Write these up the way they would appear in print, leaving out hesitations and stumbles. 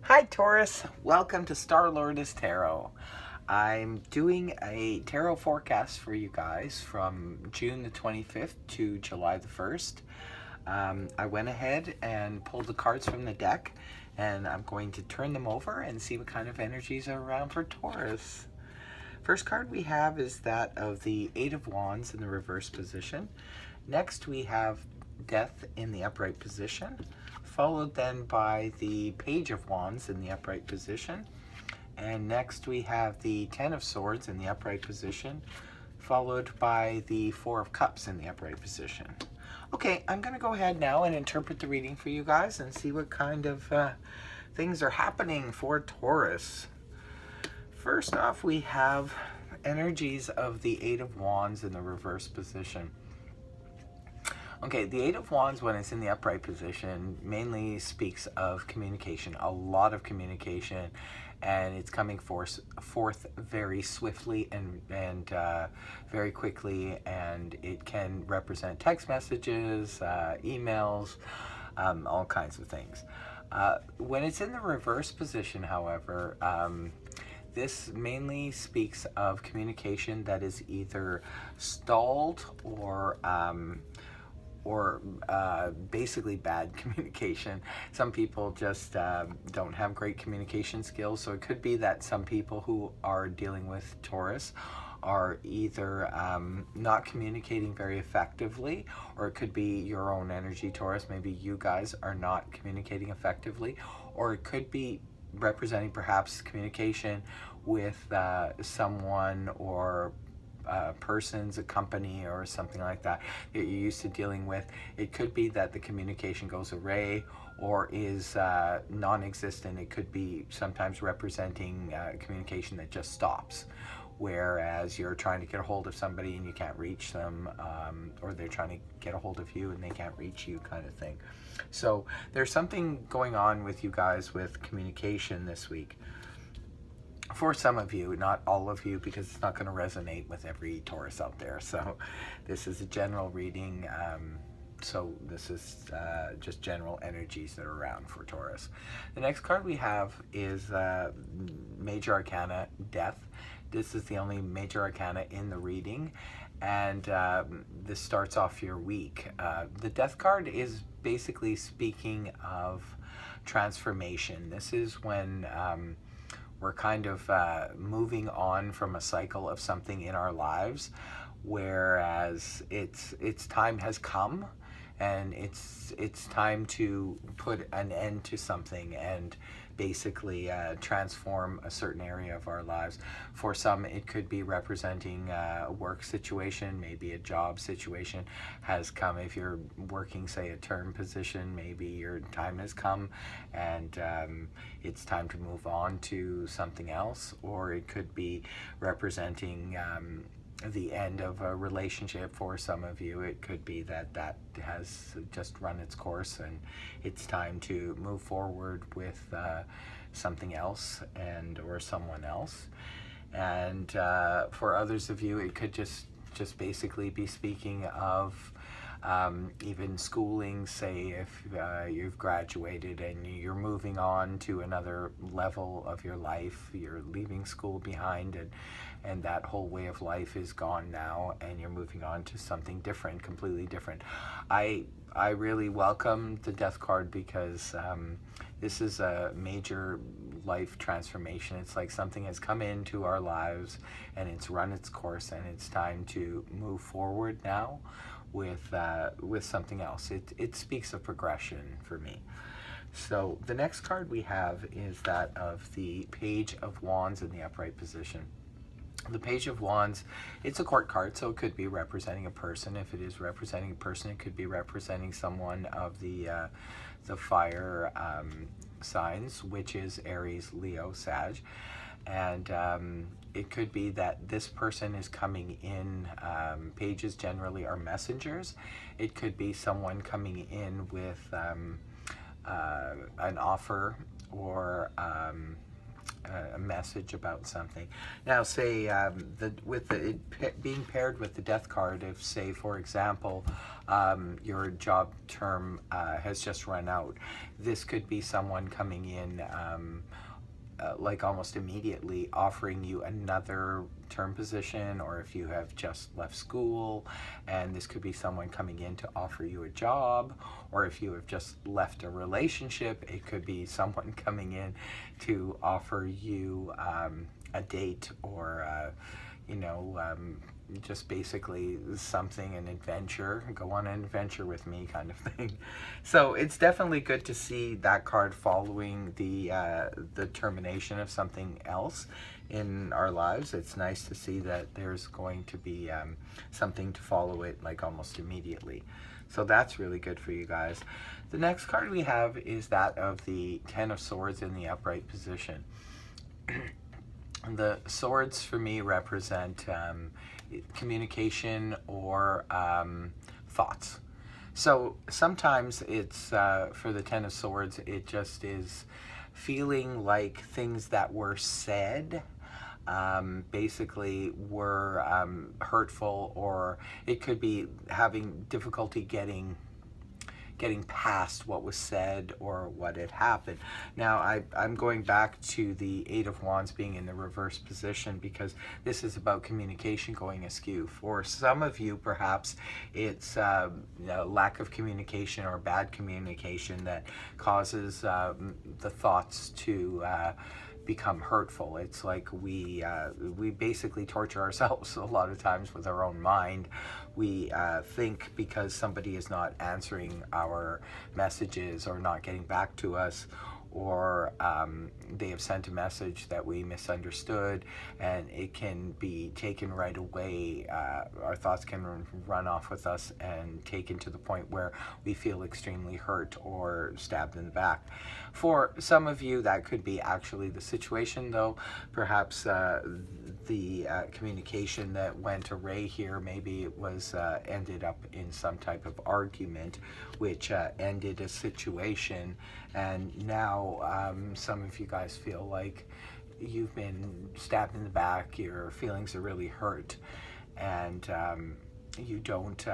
Hi Taurus, welcome to Star Lordess Tarot. I'm doing a tarot forecast for you guys from June the 25th to July the 1st. I went ahead and pulled the cards from the deck, and I'm going to turn them over and see what kind of energies are around for Taurus. First card we have is that of the Eight of Wands in the reverse position. Next we have Death in the upright position, followed then by the Page of Wands in the upright position. And next we have the Ten of Swords in the upright position, followed by the Four of Cups in the upright position. Okay, I'm going to go ahead now and interpret the reading for you guys and see what kind of things are happening for Taurus. First off, we have energies of the Eight of Wands in the reverse position. Okay, the Eight of Wands, when it's in the upright position, mainly speaks of communication, a lot of communication, and it's coming forth very swiftly and very quickly, and it can represent text messages, emails, all kinds of things. When it's in the reverse position, however, this mainly speaks of communication that is either stalled or basically bad communication. Some people just don't have great communication skills, so it could be that some people who are dealing with Taurus are either not communicating very effectively, or it could be your own energy, Taurus. Maybe you guys are not communicating effectively, or it could be representing perhaps communication with someone or persons, a company, or something like that that you're used to dealing with. It could be that the communication goes awry or is non-existent. It could be sometimes representing communication that just stops, whereas you're trying to get a hold of somebody and you can't reach them, or they're trying to get a hold of you and they can't reach you, kind of thing. So there's something going on with you guys with communication this week. For some of you, not all of you, because it's not going to resonate with every Taurus out there. So this is a general reading. So this is just general energies that are around for Taurus. The next card we have is Major Arcana, Death. This is the only Major Arcana in the reading, and this starts off your week. The Death card is basically speaking of transformation. This is when we're kind of moving on from a cycle of something in our lives, whereas its time has come, and it's time to put an end to something and basically transform a certain area of our lives. For some, it could be representing a work situation, maybe a job situation has come. If you're working, say, a term position, maybe your time has come and it's time to move on to something else. Or it could be representing the end of a relationship. For some of you, it could be that that has just run its course and it's time to move forward with something else and or someone else. And for others of you, it could just basically be speaking of even schooling. Say if you've graduated and you're moving on to another level of your life, you're leaving school behind, and that whole way of life is gone now, and you're moving on to something different, completely different. I really welcome the Death card because this is a major life transformation. It's like something has come into our lives and it's run its course, and it's time to move forward now with something else. It speaks of progression for me. So the next card we have is that of the Page of Wands in the upright position. The Page of Wands, it's a court card, so it could be representing a person. If it is representing a person, it could be representing someone of the fire signs, which is Aries, Leo, Sag. And it could be that this person is coming in. Pages generally are messengers. It could be someone coming in with an offer or a message about something. Now, say being paired with the death card, if say, for example, your job term has just run out, this could be someone coming in like almost immediately offering you another term position, or if you have just left school, and this could be someone coming in to offer you a job, or if you have just left a relationship, it could be someone coming in to offer you a date, or you know, just basically something, an adventure, go on an adventure with me kind of thing. So it's definitely good to see that card following the termination of something else in our lives. It's nice to see that there's going to be something to follow it like almost immediately. So that's really good for you guys. The next card we have is that of the Ten of Swords in the upright position. The swords for me represent communication or thoughts. So sometimes it's, for the Ten of Swords, it just is feeling like things that were said basically were hurtful, or it could be having difficulty getting past what was said or what had happened. Now, I'm going back to the Eight of Wands being in the reverse position, because this is about communication going askew. For some of you, perhaps it's lack of communication or bad communication that causes the thoughts to become hurtful. It's like we basically torture ourselves a lot of times with our own mind. We think because somebody is not answering our messages or not getting back to us, or they have sent a message that we misunderstood, and it can be taken right away. Our thoughts can run off with us and taken to the point where we feel extremely hurt or stabbed in the back. For some of you, that could be actually the situation, though. Perhaps the communication that went array here, maybe it was ended up in some type of argument which ended a situation, and now some of you guys feel like you've been stabbed in the back, your feelings are really hurt, and you don't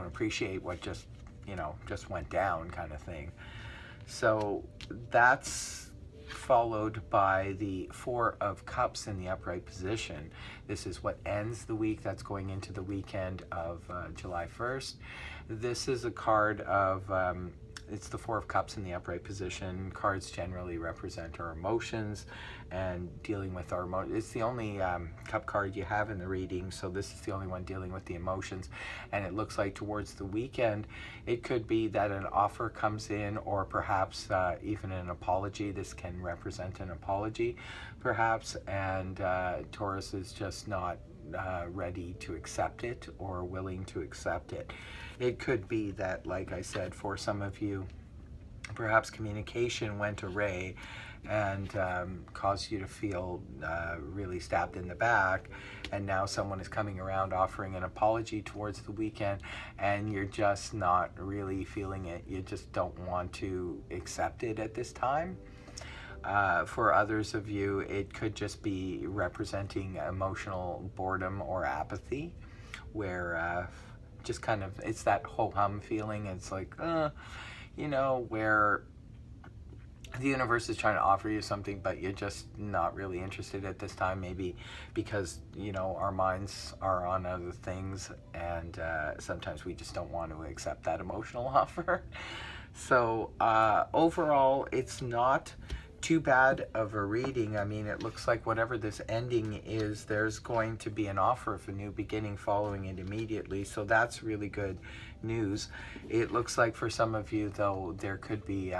appreciate what just went down, kind of thing. So that's followed by the Four of Cups in the upright position. This is what ends the week. That's going into the weekend of July 1st. This is a card of, it's the Four of Cups in the upright position. Cards generally represent our emotions and dealing with our emotions. It's the only cup card you have in the reading, so this is the only one dealing with the emotions. And it looks like towards the weekend, it could be that an offer comes in, or perhaps even an apology. This can represent an apology, perhaps, and Taurus is just not ready to accept it or willing to accept it. It could be that, like I said, for some of you, perhaps communication went array and caused you to feel really stabbed in the back, and now someone is coming around offering an apology towards the weekend, and you're just not really feeling it. You just don't want to accept it at this time. For others of you, it could just be representing emotional boredom or apathy, where just kind of, it's that ho-hum feeling. It's like, where the universe is trying to offer you something, but you're just not really interested at this time, maybe because, our minds are on other things, and sometimes we just don't want to accept that emotional offer. So overall, it's not too bad of a reading. I mean, it looks like whatever this ending is, there's going to be an offer of a new beginning following it immediately. So that's really good news. It looks like for some of you, though, there could be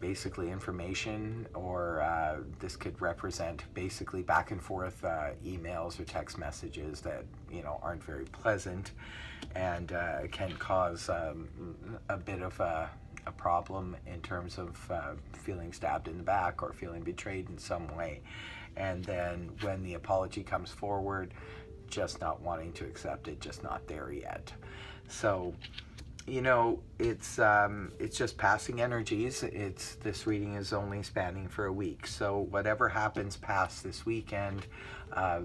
basically information, or this could represent basically back and forth emails or text messages that aren't very pleasant, and can cause a bit of a problem in terms of feeling stabbed in the back or feeling betrayed in some way. And then when the apology comes forward, just not wanting to accept it, just not there yet. So you know, it's just passing energies. This reading is only spanning for a week, so whatever happens past this weekend,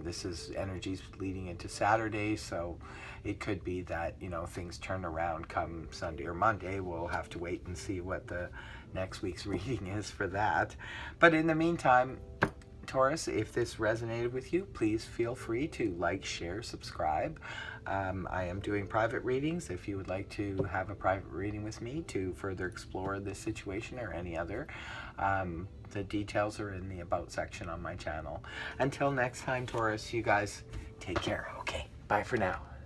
this is energies leading into Saturday, so it could be that, you know, things turn around come Sunday or Monday. We'll have to wait and see what the next week's reading is for that. But in the meantime, Taurus, if this resonated with you, please feel free to like, share, subscribe. I am doing private readings. If you would like to have a private reading with me to further explore this situation or any other, the details are in the About section on my channel. Until next time, Taurus, you guys take care. Okay, bye for now.